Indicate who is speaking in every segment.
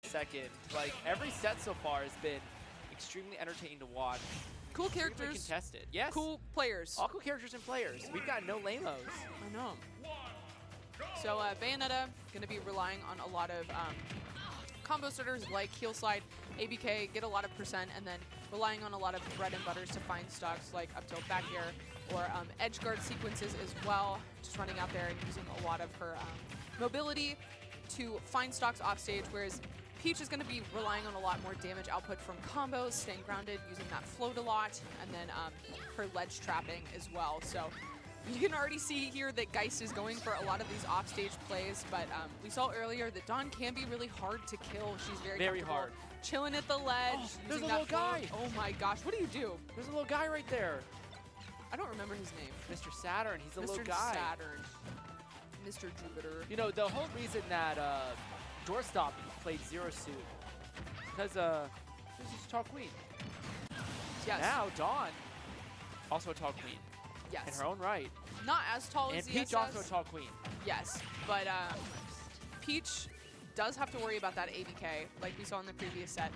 Speaker 1: second. Like, every set so far has been extremely entertaining to watch.
Speaker 2: Cool characters.
Speaker 1: Contested. Yes.
Speaker 2: Cool players.
Speaker 1: All cool characters and players. We've got no lamos.
Speaker 2: I know. So Bayonetta going to be relying on a lot of combo starters like heel slide, ABK, get a lot of percent, and then relying on a lot of bread and butters to find stocks like up tilt back air or edge guard sequences as well. Just running out there and using a lot of her mobility to find stocks off stage, whereas Peach is going to be relying on a lot more damage output from combos, staying grounded, using that float a lot, and then her ledge trapping as well. So you can already see here that Geist is going for a lot of these offstage plays, but we saw earlier that Dawn can be really hard to kill. She's very hard. Chilling at the ledge.
Speaker 1: Oh, there's a little guy.
Speaker 2: Oh my gosh, what do you do?
Speaker 1: There's a little guy right there.
Speaker 2: I don't remember his name.
Speaker 1: Mr. Saturn, he's a little guy.
Speaker 2: Mr. Saturn. Mr. Jupiter.
Speaker 1: You know, the whole reason that Doorstop played Zero Suit, because this is Tall Queen.
Speaker 2: Yes.
Speaker 1: Now Dawn, also a Tall Queen.
Speaker 2: Yes.
Speaker 1: In her own right.
Speaker 2: Not as tall as
Speaker 1: And Peach
Speaker 2: ZSS.
Speaker 1: also a Tall Queen.
Speaker 2: Yes, but Peach does have to worry about that ABK, like we saw in the previous set.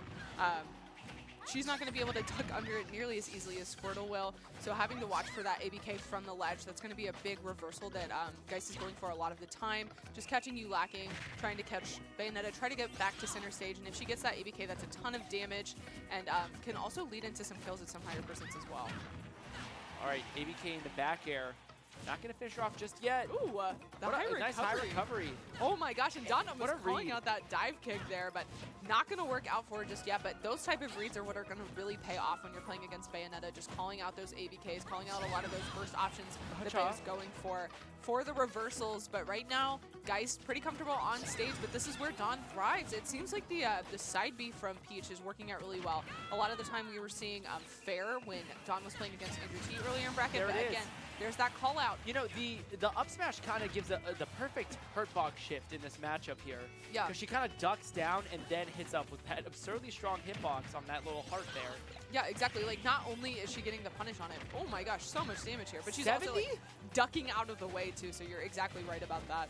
Speaker 2: She's not going to be able to duck under it nearly as easily as Squirtle will, so having to watch for that ABK from the ledge, that's going to be a big reversal that Geist is going for a lot of the time. Just catching you lacking, trying to catch Bayonetta, try to get back to center stage, and if she gets that ABK, that's a ton of damage, and can also lead into some kills at some higher percents as well.
Speaker 1: All right, ABK in the back air. Not going to finish her off just yet.
Speaker 2: Ooh,
Speaker 1: nice high recovery.
Speaker 2: Oh my gosh, and Donna was calling
Speaker 1: read.
Speaker 2: out that dive kick there, but not going to work out for her just yet. But those type of reads are what are going to really pay off when you're playing against Bayonetta, just calling out those ABKs, calling out a lot of those burst options that Bay's going for the reversals. But right now, Geist pretty comfortable on stage, but this is where Dawn thrives. It seems like the side B from Peach is working out really well. A lot of the time we were seeing fair when Dawn was playing against Andrew T earlier in bracket, but again, there's that call out.
Speaker 1: You know, the up smash kind of gives the perfect hurt box shift in this matchup here.
Speaker 2: Yeah.
Speaker 1: Because she kind of ducks down and then hits up with that absurdly strong hitbox on that little heart there.
Speaker 2: Yeah, exactly. Like, not only is she getting the punish on it, oh my gosh, so much damage here, but she's
Speaker 1: 70?
Speaker 2: also like, ducking out of the way too, so you're exactly right about that.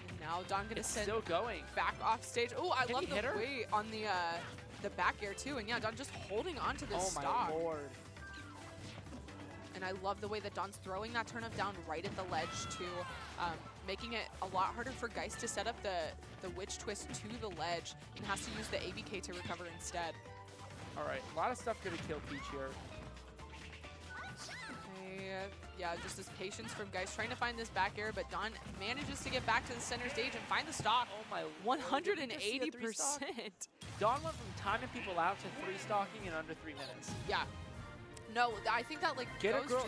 Speaker 2: And now Dawn gonna send
Speaker 1: still going
Speaker 2: back off stage. Oh, I love the
Speaker 1: hit her?
Speaker 2: way on the back air too, and yeah, Dawn just holding on to this stock.
Speaker 1: Oh my lord.
Speaker 2: And I love the way that Dawn's throwing that turn up down right at the ledge too, making it a lot harder for Geist to set up the witch twist to the ledge and has to use the ABK to recover instead.
Speaker 1: All right, a lot of stuff going to kill Peach here.
Speaker 2: Okay, yeah, just this patience from Geist trying to find this back air, but Dawn manages to get back to the center stage and find the stock.
Speaker 1: Oh my,
Speaker 2: 180%.
Speaker 1: Dawn went from timing people out to 3-stocking in under 3 minutes.
Speaker 2: Yeah. No, I think that like
Speaker 1: get a girl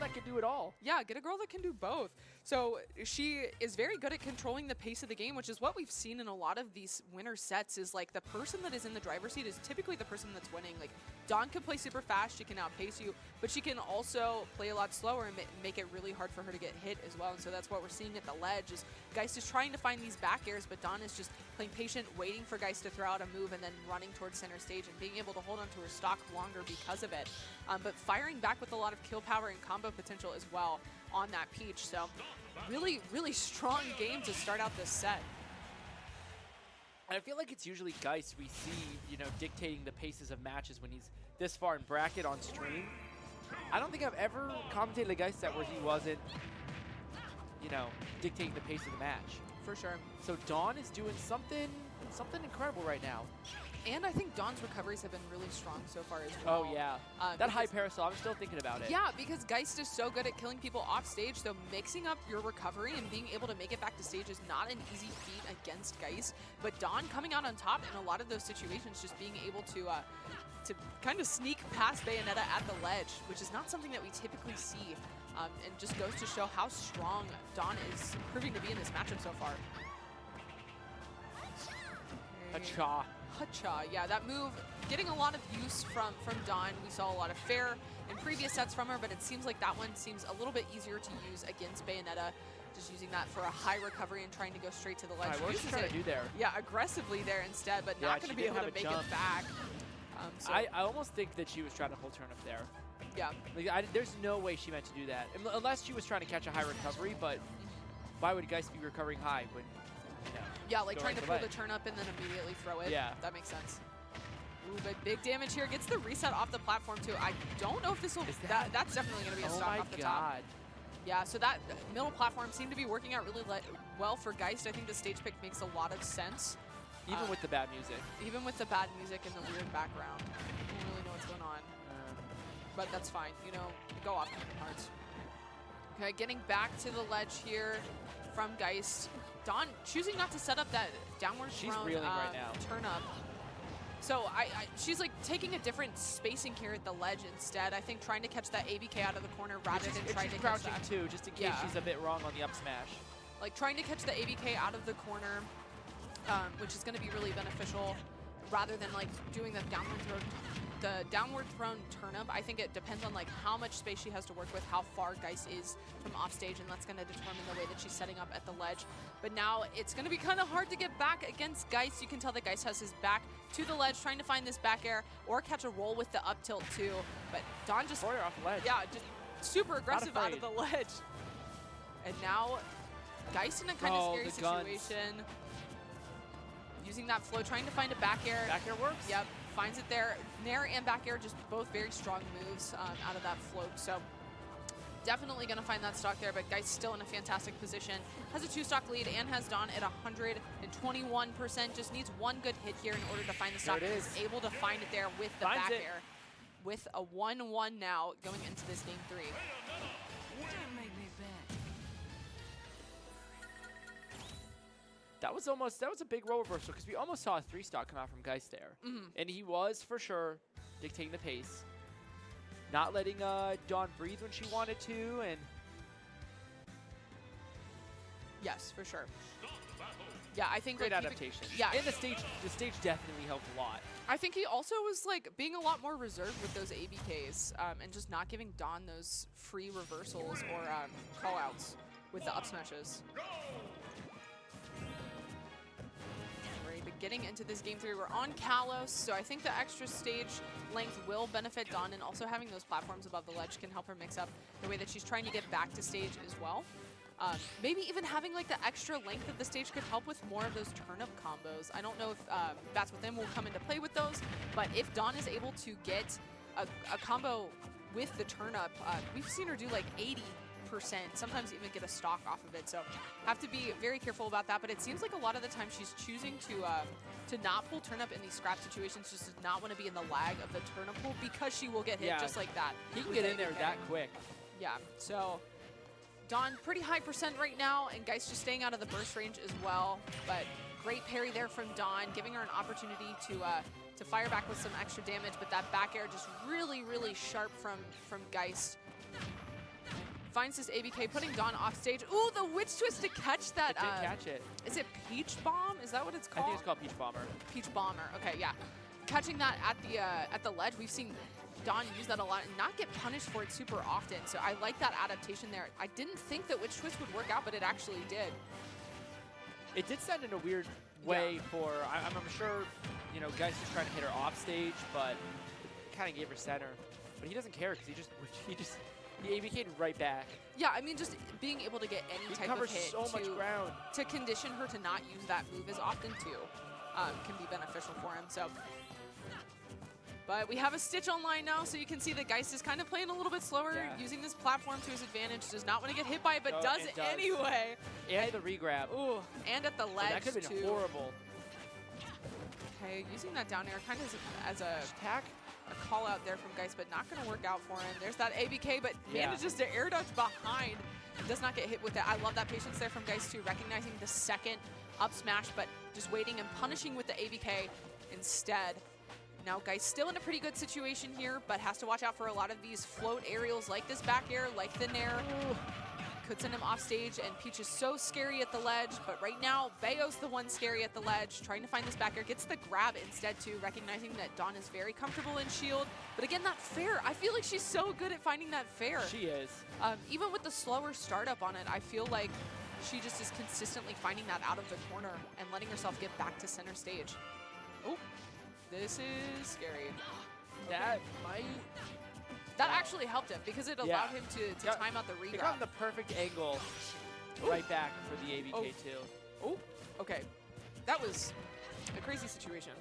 Speaker 1: that can do it all.
Speaker 2: Yeah, get a girl that can do both. So she is very good at controlling the pace of the game, which is what we've seen in a lot of these winner sets. Is like the person that is in the driver's seat is typically the person that's winning. Like Dawn can play super fast, she can outpace you, but she can also play a lot slower and make it really hard for her to get hit as well. And so that's what we're seeing at the ledge. Is Geist is trying to find these back airs, but Dawn is just playing patient, waiting for Geist to throw out a move and then running towards center stage and being able to hold onto her stock longer because of it. But firing back with a lot of kill power and combo potential as well on that Peach. So really, really strong game to start out this set.
Speaker 1: And I feel like it's usually Geist we see, you know, dictating the paces of matches when he's this far in bracket on stream. I don't think I've ever commentated a Geist set where he wasn't, you know, dictating the pace of the match.
Speaker 2: For sure.
Speaker 1: So Dawn is doing something incredible right now.
Speaker 2: And I think Dawn's recoveries have been really strong so far as well.
Speaker 1: Oh, yeah. That high parasol, I'm still thinking about it.
Speaker 2: Yeah, because Geist is so good at killing people off stage, so mixing up your recovery and being able to make it back to stage is not an easy feat against Geist. But Dawn coming out on top in a lot of those situations, just being able to kind of sneak past Bayonetta at the ledge, which is not something that we typically see, and just goes to show how strong Dawn is proving to be in this matchup so far.
Speaker 1: Hacha.
Speaker 2: Hacha, yeah, that move getting a lot of use from Dawn. We saw a lot of fair in previous sets from her, but it seems like that one seems a little bit easier to use against Bayonetta, just using that for a high recovery and trying to go straight to the ledge.
Speaker 1: What was she trying to do there?
Speaker 2: Yeah, aggressively there instead, but not going to be able to make it back. So
Speaker 1: I almost think that she was trying to hold turn up there.
Speaker 2: Yeah.
Speaker 1: Like, there's no way she meant to do that. Unless she was trying to catch a high recovery, but why would Geist be recovering high when
Speaker 2: Yeah, like
Speaker 1: Go
Speaker 2: trying
Speaker 1: right
Speaker 2: to
Speaker 1: to
Speaker 2: pull the
Speaker 1: ledge.
Speaker 2: turn up and then immediately throw it.
Speaker 1: Yeah.
Speaker 2: That makes sense. Ooh, but big damage here. Gets the reset off the platform, too. I don't know if this will... That's definitely going to be a stock off the top. Yeah, so that middle platform seemed to be working out really well for Geist. I think the stage pick makes a lot of sense.
Speaker 1: Even with the bad music.
Speaker 2: Even with the bad music and the weird background. I don't really know what's going on. But that's fine. You know, go off Kingdom Hearts. Okay, getting back to the ledge here from Geist. Dawn choosing not to set up that downward thrown
Speaker 1: reeling right now.
Speaker 2: turn up. So she's like taking a different spacing here at the ledge instead. I think trying to catch that ABK out of the corner rather than trying to catch
Speaker 1: crouching
Speaker 2: that.
Speaker 1: too, just in case she's a bit wrong on the up smash.
Speaker 2: Like trying to catch the ABK out of the corner, which is going to be really beneficial, rather than like doing the downward thrown turnip. I think it depends on like how much space she has to work with, how far Geist is from off stage, and that's going to determine the way that she's setting up at the ledge. But now it's going to be kind of hard to get back against Geist. You can tell that Geist has his back to the ledge, trying to find this back air or catch a roll with the up tilt too. But Dawn just
Speaker 1: off the ledge.
Speaker 2: Yeah, just super aggressive out of the ledge. And now Geist in a kind of scary situation. Using that flow, trying to find a back air.
Speaker 1: Back air works.
Speaker 2: Yep, finds it there. Nair and back air, just both very strong moves out of that float. So definitely going to find that stock there, but Geist still in a fantastic position. Has a 2-stock lead and has Dawn at 121%. Just needs one good hit here in order to find the stock.
Speaker 1: There it is.
Speaker 2: He's able to find it there with the back air. With a 1-1 now going into this game 3.
Speaker 1: That was a big role reversal because we almost saw a 3-stock come out from Geist there. And he was, for sure, dictating the pace. Not letting Dawn breathe when she wanted to, and...
Speaker 2: Yes, for sure. Yeah, I think...
Speaker 1: Great
Speaker 2: like,
Speaker 1: adaptation.
Speaker 2: Yeah.
Speaker 1: And the stage definitely helped a lot.
Speaker 2: I think he also was like being a lot more reserved with those ABKs and just not giving Dawn those free reversals or call-outs with the up smashes. But getting into this game 3, we're on Kalos, so I think the extra stage length will benefit Dawn, and also having those platforms above the ledge can help her mix up the way that she's trying to get back to stage as well. Maybe even having like the extra length of the stage could help with more of those turnip combos. I don't know if That's Within will come into play with those, but if Dawn is able to get a combo with the turnip, we've seen her do like 80%, sometimes even get a stock off of it. So have to be very careful about that. But it seems like a lot of the time she's choosing to not pull turnip in these scrap situations, just does not want to be in the lag of the turnip pull because she will get hit just like that.
Speaker 1: He can get in there that quick.
Speaker 2: Yeah, so Dawn pretty high percent right now, and Geist just staying out of the burst range as well. But great parry there from Dawn, giving her an opportunity to fire back with some extra damage. But that back air just really, really sharp from Geist. Finds this ABK, putting Dawn off stage. Ooh, the witch twist to catch that.
Speaker 1: It did catch it.
Speaker 2: Is it Peach Bomb? Is that what it's called?
Speaker 1: I think it's called Peach Bomber.
Speaker 2: Peach Bomber. Okay, yeah. Catching that at the ledge, we've seen Dawn use that a lot and not get punished for it super often. So I like that adaptation there. I didn't think that witch twist would work out, but it actually did.
Speaker 1: It did send in a weird way for. I'm sure, you know, Geist is trying to hit her off stage, but it kind of gave her center. But he doesn't care because he ABK'd right back.
Speaker 2: Yeah, I mean, just being able to get any type of hit
Speaker 1: so much ground
Speaker 2: to condition her to not use that move as often too can be beneficial for him. So, but we have a Stitch online now, so you can see that Geist is kind of playing a little bit slower, using this platform to his advantage. Does not want to get hit by it, but does anyway.
Speaker 1: And the regrab.
Speaker 2: Ooh, and at the ledge
Speaker 1: that could have been horrible.
Speaker 2: Okay, using that down air kind of as a attack. A call out there from Geist, but not going to work out for him. There's that ABK, but manages to air dodge behind. Does not get hit with it. I love that patience there from Geist too, recognizing the second up smash, but just waiting and punishing with the ABK instead. Now Geist still in a pretty good situation here, but has to watch out for a lot of these float aerials like this back air, like the Nair. Could send him off stage, and Peach is so scary at the ledge, but right now, Bayo's the one scary at the ledge, trying to find this back air, gets the grab instead too, recognizing that Dawn is very comfortable in shield, but again, that fair, I feel like she's so good at finding that fair.
Speaker 1: She is.
Speaker 2: Even with the slower startup on it, I feel like she just is consistently finding that out of the corner and letting herself get back to center stage. Oh, this is scary.
Speaker 1: That might...
Speaker 2: That actually helped him because it allowed him to time out the regrab.
Speaker 1: He got the perfect angle right back for the ABK too.
Speaker 2: Oh, Okay, that was a crazy situation.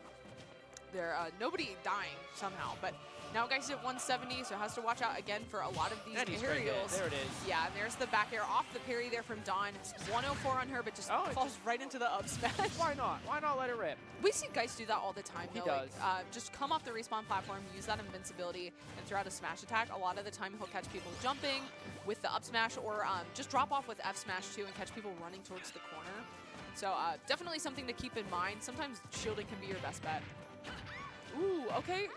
Speaker 2: There, nobody dying somehow, but now Geist at 170, so has to watch out again for a lot of these aerials.
Speaker 1: There it is.
Speaker 2: Yeah, and there's the back air off the parry there from Dawn. 104 on her, but just falls right into the up smash.
Speaker 1: Why not? Why not let it rip?
Speaker 2: We see Geist do that all the time, though.
Speaker 1: He does.
Speaker 2: Like, just come off the respawn platform, use that invincibility, and throw out a smash attack. A lot of the time, he'll catch people jumping with the up smash, or just drop off with F smash too and catch people running towards the corner. So definitely something to keep in mind. Sometimes shielding can be your best bet. Ooh, okay.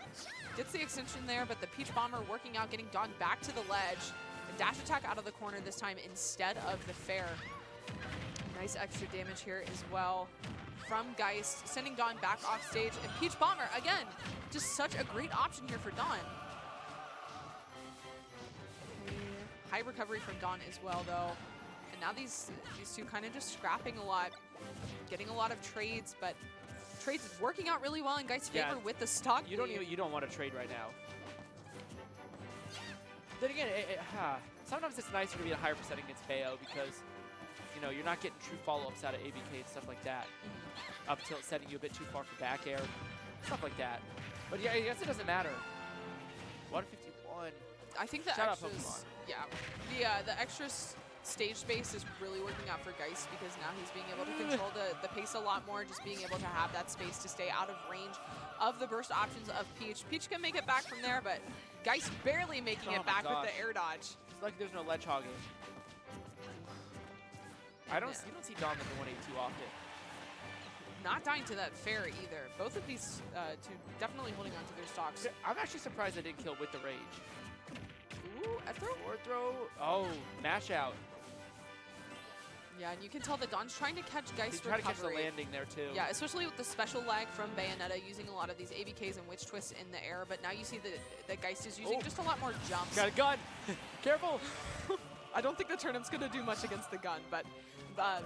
Speaker 2: Gets the extension there, but the Peach Bomber working out, getting Dawn back to the ledge. A dash attack out of the corner this time instead of the fair. Nice extra damage here as well from Geist, sending Dawn back off stage. And Peach Bomber, again, just such a great option here for Dawn. High recovery from Dawn as well, though. And now these two kind of just scrapping a lot, getting a lot of trades, but trades is working out really well in Geist's favor with the stock.
Speaker 1: You don't want to trade right now. Then again, sometimes it's nicer to be at a higher percent against Bayo because you're not getting true follow-ups out of ABK and stuff like that. Up till it's setting you a bit too far for back air, stuff like that. But yeah, I guess it doesn't matter. 151.
Speaker 2: I think the extras, the extra stage space is really working out for Geist because now he's being able to control the pace a lot more, just being able to have that space to stay out of range of the burst options of Peach. Peach can make it back from there, but Geist barely making it back with the air dodge.
Speaker 1: It's like there's no ledge hogging. You don't see Dawn in the 182 often.
Speaker 2: Not dying to that fair either. Both of these two definitely holding on to their stocks.
Speaker 1: I'm actually surprised I didn't kill with the rage.
Speaker 2: Ooh, F-throw?
Speaker 1: Or throw. Oh, mash out.
Speaker 2: Yeah, and you can tell that Dawn's trying to catch Geist recovery.
Speaker 1: Trying to catch the landing there, too.
Speaker 2: Yeah, especially with the special lag from Bayonetta, using a lot of these ABKs and witch twists in the air, but now you see that Geist is using just a lot more jumps.
Speaker 1: Got a gun! Careful!
Speaker 2: I don't think the turnip's going to do much against the gun, but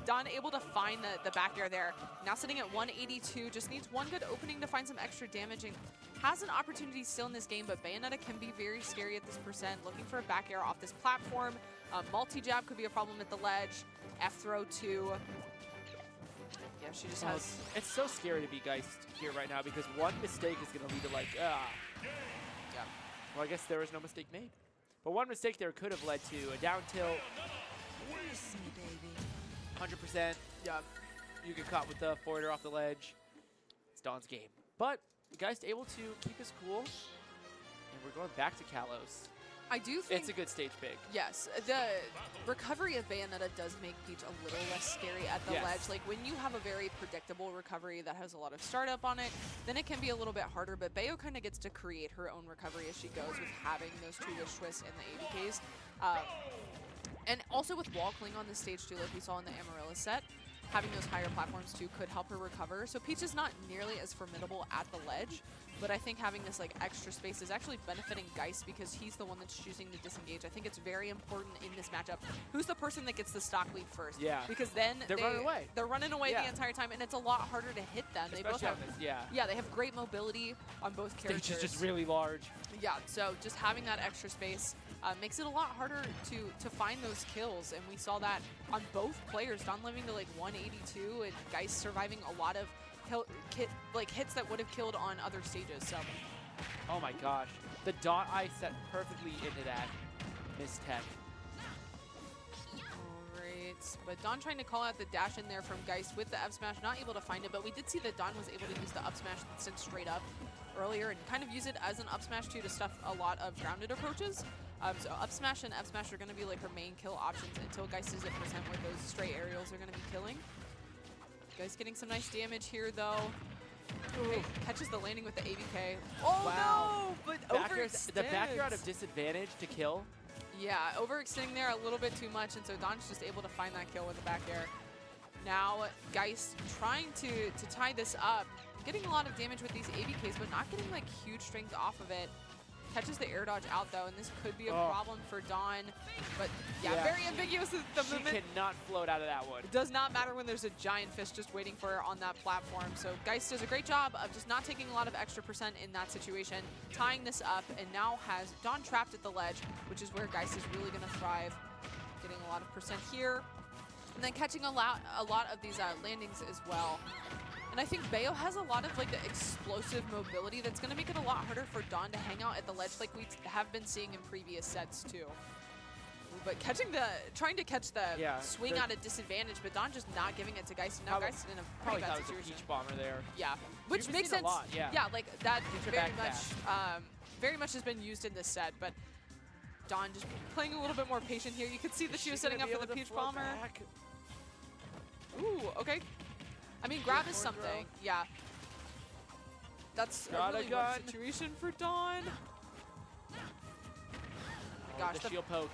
Speaker 2: Dawn able to find the back air there. Now sitting at 182, just needs one good opening to find some extra damage and has an opportunity still in this game, but Bayonetta can be very scary at this percent. Looking for a back air off this platform. Multi-jab could be a problem at the ledge. F-throw too. Yeah, she just has...
Speaker 1: It's so scary to be Geist here right now because one mistake is going to lead to like, Yeah. Well, I guess there was no mistake made. But one mistake there could have led to a down tilt. 100%. Yeah. You get caught with the forwarder off the ledge. It's Dawn's game. But Geist able to keep his cool. And we're going back to Kalos.
Speaker 2: I do think...
Speaker 1: It's a good stage pick.
Speaker 2: Yes. The recovery of Bayonetta does make Peach a little less scary at the ledge. Like, when you have a very predictable recovery that has a lot of startup on it, then it can be a little bit harder. But Bayo kind of gets to create her own recovery as she goes with having those two witch twists and the ABKs. And also with wall cling on the stage too, like we saw in the Amarilla set, having those higher platforms too could help her recover. So Peach is not nearly as formidable at the ledge, but I think having this like extra space is actually benefiting Geist because he's the one that's choosing to disengage. I think it's very important in this matchup. Who's the person that gets the stock lead first?
Speaker 1: Yeah.
Speaker 2: Because then
Speaker 1: they're running away.
Speaker 2: They're running away the entire time, and it's a lot harder to hit them.
Speaker 1: Especially
Speaker 2: they both have
Speaker 1: yeah,
Speaker 2: they have great mobility on both characters.
Speaker 1: Stage is just really large.
Speaker 2: Yeah, so just having that extra space makes it a lot harder to find those kills, and we saw that on both players. Dawn living to like 182, and Geist surviving a lot of hits that would have killed on other stages. So,
Speaker 1: oh my gosh, the dot I set perfectly into that mistech.
Speaker 2: Alright, but Dawn trying to call out the dash in there from Geist with the F smash, not able to find it, but we did see that Dawn was able to use the up smash that sent straight up earlier and kind of use it as an up smash too to stuff a lot of grounded approaches. So up smash and F smash are going to be like her main kill options until Geist is at percent where those stray aerials are going to be killing. Geist getting some nice damage here though. Okay, catches the landing with the ABK. Oh no, but overextends.
Speaker 1: The back air out of disadvantage to kill.
Speaker 2: Yeah, overextending there a little bit too much, and so Dawn's just able to find that kill with the back air. Now Geist trying to tie this up, getting a lot of damage with these ABKs, but not getting like huge strength off of it. Catches the air dodge out though, and this could be a problem for Dawn. But yeah, very ambiguous is the movement.
Speaker 1: She cannot float out of that one.
Speaker 2: It does not matter when there's a giant fish just waiting for her on that platform. So Geist does a great job of just not taking a lot of extra percent in that situation, tying this up, and now has Dawn trapped at the ledge, which is where Geist is really going to thrive. Getting a lot of percent here. And then catching a lot of these landings as well. And I think Bayo has a lot of like the explosive mobility that's going to make it a lot harder for Dawn to hang out at the ledge like we have been seeing in previous sets too. But trying to catch the swing out of disadvantage, but Dawn just not giving it to Geist. And now Geist in a pretty bad situation.
Speaker 1: Peach bomber there.
Speaker 2: Yeah, which makes sense.
Speaker 1: A lot, yeah,
Speaker 2: like that very much has been used in this set. But Dawn just playing a little bit more patient here. You could see that she was setting up for the peach bomber.
Speaker 1: Back?
Speaker 2: Ooh, okay. I mean, grab is something. Yeah. That's a really good situation for Dawn. Gosh,
Speaker 1: the shield poke.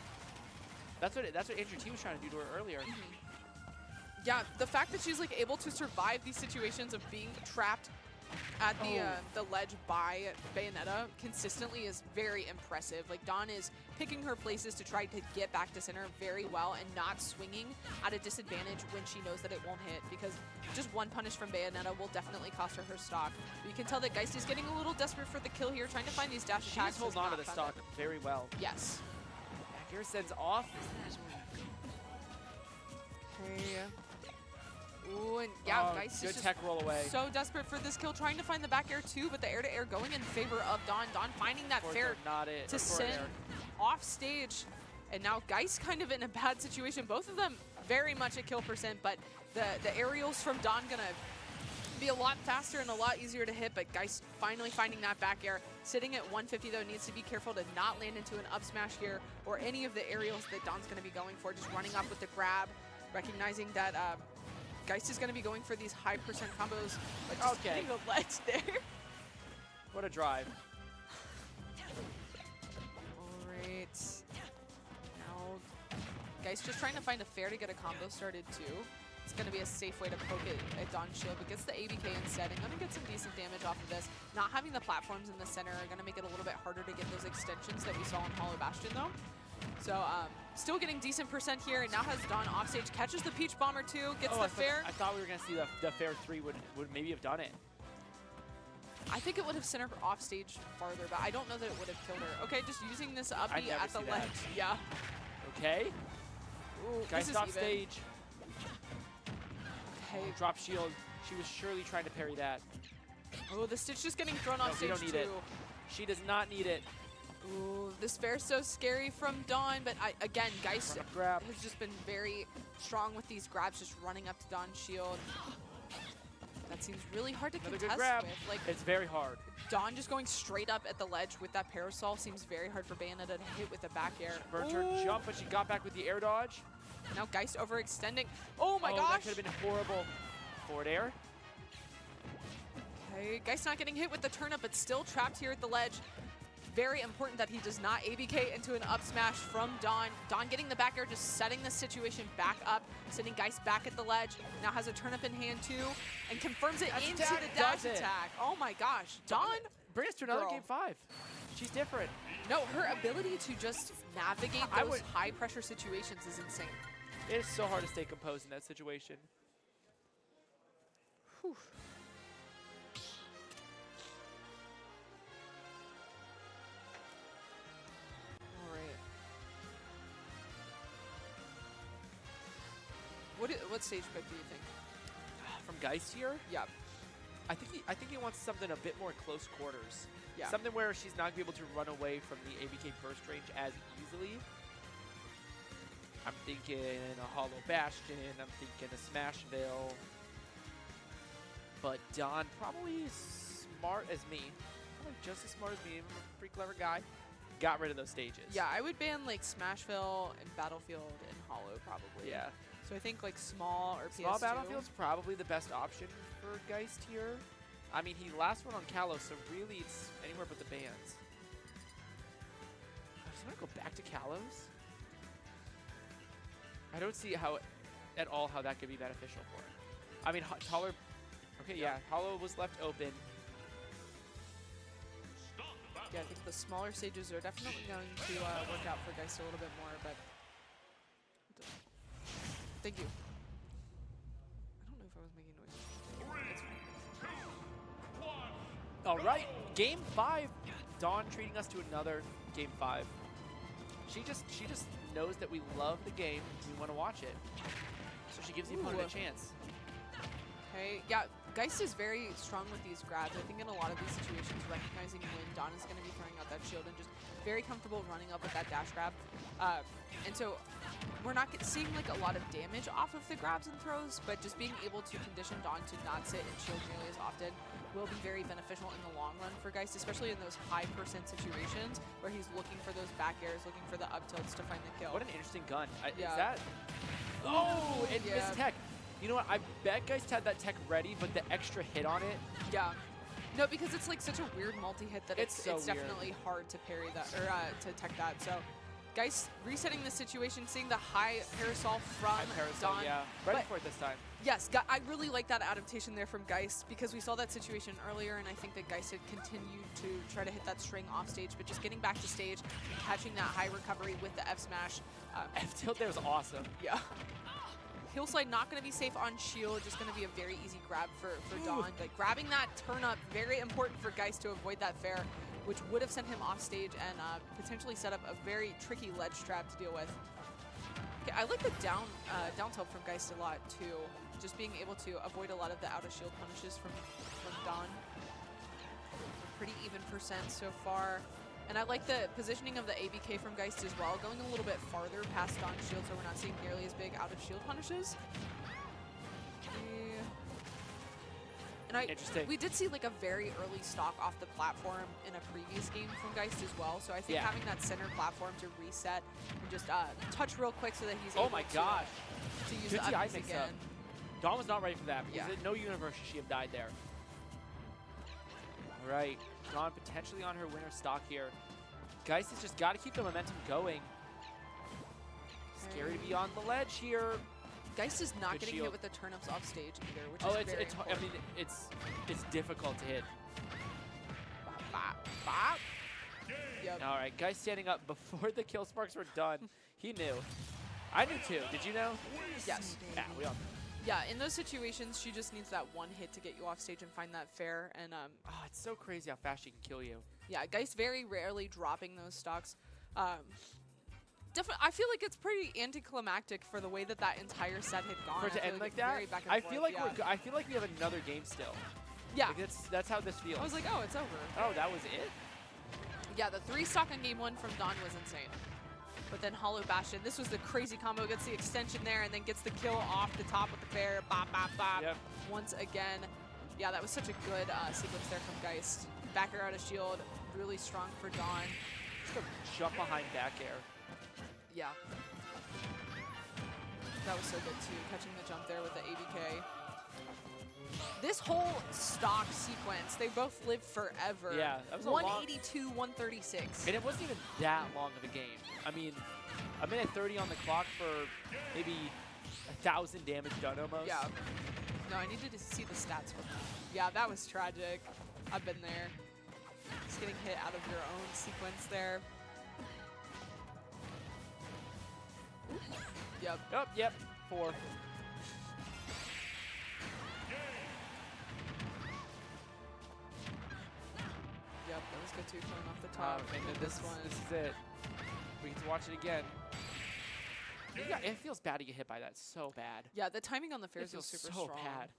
Speaker 1: That's what Andrew T was trying to do to her earlier.
Speaker 2: Yeah, the fact that she's like able to survive these situations of being trapped at the ledge by Bayonetta consistently is very impressive. Like Dawn is picking her places to try to get back to center very well and not swinging at a disadvantage when she knows that it won't hit, because just one punish from Bayonetta will definitely cost her stock. But you can tell that Geist is getting a little desperate for the kill here, trying to find these dash attacks.
Speaker 1: She's holding on to the stock very well.
Speaker 2: Yes.
Speaker 1: Back air sends off.
Speaker 2: Okay. Ooh, and yeah, Geist
Speaker 1: good
Speaker 2: is
Speaker 1: tech roll away.
Speaker 2: So desperate for this kill, trying to find the back air too, but the air-to-air going in favor of Dawn. Dawn finding that fair to send off stage, and now Geist kind of in a bad situation. Both of them very much at kill percent, but the aerials from Dawn gonna be a lot faster and a lot easier to hit, but Geist finally finding that back air. Sitting at 150 though, needs to be careful to not land into an up smash here or any of the aerials that Dawn's gonna be going for. Just running up with the grab, recognizing that Geist is going to be going for these high percent combos, but just getting the ledge there.
Speaker 1: What a drive.
Speaker 2: All right. Now, Geist just trying to find a fair to get a combo started too. It's going to be a safe way to poke it at Dawn's shield, but gets the ABK instead and going to get some decent damage off of this. Not having the platforms in the center are going to make it a little bit harder to get those extensions that we saw in Hollow Bastion though. So, still getting decent percent here, and now has Dawn offstage, catches the Peach Bomber too, gets the fair.
Speaker 1: I thought we were going to see the fair 3 would maybe have done it.
Speaker 2: I think it would have sent her offstage farther, but I don't know that it would have killed her. Okay, just using this up B at the ledge. Yeah.
Speaker 1: Okay.
Speaker 2: Ooh,
Speaker 1: Geist off stage.
Speaker 2: Okay.
Speaker 1: Drop shield. She was surely trying to parry that.
Speaker 2: Oh, the Stitch just getting thrown off stage
Speaker 1: don't need
Speaker 2: too.
Speaker 1: It. She does not need it.
Speaker 2: Ooh, this fair's so scary from Dawn, but again, Geist has just been very strong with these grabs, just running up to Dawn's shield. That seems really hard to contest with. Like,
Speaker 1: it's very hard.
Speaker 2: Dawn just going straight up at the ledge with that parasol seems very hard for Bayonetta to hit with the back air.
Speaker 1: Burnt her jump, but she got back with the air dodge.
Speaker 2: Now Geist overextending. Oh my gosh!
Speaker 1: That could have been horrible. Forward air.
Speaker 2: Okay, Geist not getting hit with the turnip, but still trapped here at the ledge. Very important that he does not ABK into an up smash from Dawn. Dawn getting the back air, just setting the situation back up, sending Geist back at the ledge. Now has a turnip in hand too, and confirms it into the dash attack. Oh my gosh, Dawn!
Speaker 1: Bring us to another game 5. She's different.
Speaker 2: No, her ability to just navigate those high pressure situations is insane.
Speaker 1: It is so hard to stay composed in that situation.
Speaker 2: Whew. What stage pick do you think?
Speaker 1: From Geist here?
Speaker 2: Yeah.
Speaker 1: I think he wants something a bit more close quarters.
Speaker 2: Yeah.
Speaker 1: Something where she's not gonna be able to run away from the ABK burst range as easily. I'm thinking a Hollow Bastion. I'm thinking a Smashville. But Dawn probably as smart as me. Probably just as smart as me. I'm a pretty clever guy. Got rid of those stages.
Speaker 2: Yeah, I would ban like Smashville and Battlefield and Hollow probably.
Speaker 1: Yeah.
Speaker 2: So I think like small or PS2.
Speaker 1: Small Battlefield's probably the best option for Geist here. I mean, he last one on Kalos, so really it's anywhere but the bans. I just want to go back to Kalos. I don't see how at all how that could be beneficial for him. I mean, taller. Okay, yeah, Hollow was left open.
Speaker 2: Yeah, I think the smaller stages are definitely going to work out for Geist a little bit more, but. Thank you. I don't know if I was making noises.
Speaker 1: All right, game 5. Dawn treating us to another game 5. She just knows that we love the game. We want to watch it. So she gives the opponent
Speaker 2: Ooh.
Speaker 1: a chance.
Speaker 2: Okay, yeah, Geist is very strong with these grabs. I think in a lot of these situations, recognizing when Dawn is going to be throwing out that shield and just very comfortable running up with that dash grab. And so we're not seeing like a lot of damage off of the grabs and throws, but just being able to condition Dawn to not sit and shield nearly as often will be very beneficial in the long run for Geist, especially in those high percent situations where he's looking for those back airs, looking for the up tilts to find the kill.
Speaker 1: What an interesting gun.
Speaker 2: Yeah.
Speaker 1: Is that? Oh, it
Speaker 2: Yeah.
Speaker 1: missed tech. You know what? I bet Geist had that tech ready, but the extra hit on it.
Speaker 2: Yeah. No, because it's like such a weird multi-hit that
Speaker 1: It's so weird.
Speaker 2: definitely hard to parry that, or to tech that. So Geist resetting the situation, seeing the high parasol from Dawn.
Speaker 1: Yeah, ready
Speaker 2: But
Speaker 1: for it this time.
Speaker 2: yes, I really like that adaptation there from Geist because we saw that situation earlier, and I think that Geist had continued to try to hit that string off stage, but just getting back to stage, catching that high recovery with the F smash.
Speaker 1: F tilt there was awesome.
Speaker 2: Yeah. Hillslide not going to be safe on shield, just going to be a very easy grab for Dawn. But grabbing that turn up, very important for Geist to avoid that fair, which would have sent him off stage and potentially set up a very tricky ledge trap to deal with. Okay, I like the down tilt from Geist a lot too. Just being able to avoid a lot of the out of shield punishes from Dawn. Pretty even percent so far. And I like the positioning of the ABK from Geist as well, going a little bit farther past Dawn's shield so we're not seeing nearly as big out of shield punishes. And
Speaker 1: Interesting.
Speaker 2: we did see like a very early stock off the platform in a previous game from Geist as well, so I think having that center platform to reset and just touch real quick so that he's able
Speaker 1: Oh my gosh.
Speaker 2: to use
Speaker 1: Good
Speaker 2: the
Speaker 1: TI
Speaker 2: up
Speaker 1: mix
Speaker 2: again.
Speaker 1: up. Dawn was not ready for that because
Speaker 2: Yeah.
Speaker 1: in no universe should she have died there. All right, Dawn potentially on her winner stock here. Geist has just got to keep the momentum going. Scary to be on the ledge here.
Speaker 2: Geist is not
Speaker 1: Good
Speaker 2: getting
Speaker 1: shield.
Speaker 2: hit with the turnips off stage either, which
Speaker 1: Oh,
Speaker 2: is very important.
Speaker 1: I mean, it's difficult to hit.
Speaker 2: Bop, bop. Yep.
Speaker 1: All right, Geist standing up before the kill sparks were done. He knew. I knew too. Did you know?
Speaker 2: Yes.
Speaker 1: Yeah, we all knew.
Speaker 2: Yeah, in those situations, she just needs that one hit to get you off stage and find that fair. And
Speaker 1: Oh, it's so crazy how fast she can kill you.
Speaker 2: yeah, Geist very rarely dropping those stocks. Definitely, I feel like it's pretty anticlimactic for the way that entire set had gone.
Speaker 1: For it to
Speaker 2: I feel
Speaker 1: end like
Speaker 2: it's
Speaker 1: that,
Speaker 2: very back and
Speaker 1: I
Speaker 2: forth,
Speaker 1: feel like
Speaker 2: yeah.
Speaker 1: I feel like we have another game still.
Speaker 2: Yeah,
Speaker 1: Like that's how this feels.
Speaker 2: I was like, oh, it's over.
Speaker 1: Oh, that was it?
Speaker 2: Yeah, the 3 stock on game 1 from Dawn was insane. But then Hollow Bastion, this was the crazy combo, gets the extension there and then gets the kill off the top with the fair, bop, bop, bop,
Speaker 1: Yep.
Speaker 2: once again. Yeah, that was such a good sequence there from Geist. Back air out of shield, really strong for Dawn.
Speaker 1: Just a jump behind back air.
Speaker 2: Yeah. That was so good too, catching the jump there with the ABK. This whole stock sequence, they both lived forever.
Speaker 1: Yeah, that was a
Speaker 2: 182, 136.
Speaker 1: And it wasn't even that long of a game. I mean, a minute 30 on the clock for maybe 1,000 damage done almost.
Speaker 2: Yeah. No, I needed to see the stats for that. Yeah, that was tragic. I've been there. Just getting hit out of your own sequence there. Yep.
Speaker 1: Oh, yep. 4.
Speaker 2: Yep, that was good too, coming off the top.
Speaker 1: And then
Speaker 2: this one.
Speaker 1: This is it. We get to watch it again. It feels bad to get hit by that. So bad.
Speaker 2: Yeah, the timing on the
Speaker 1: It
Speaker 2: fairs
Speaker 1: feels
Speaker 2: was super
Speaker 1: so
Speaker 2: strong.
Speaker 1: bad.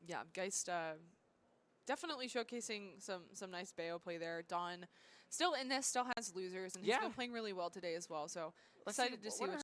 Speaker 2: Yeah, Geist definitely showcasing some nice Bayo play there. Dawn still in this, still has losers, and he's been playing really well today as well. So
Speaker 1: Let's see
Speaker 2: excited to see
Speaker 1: what
Speaker 2: what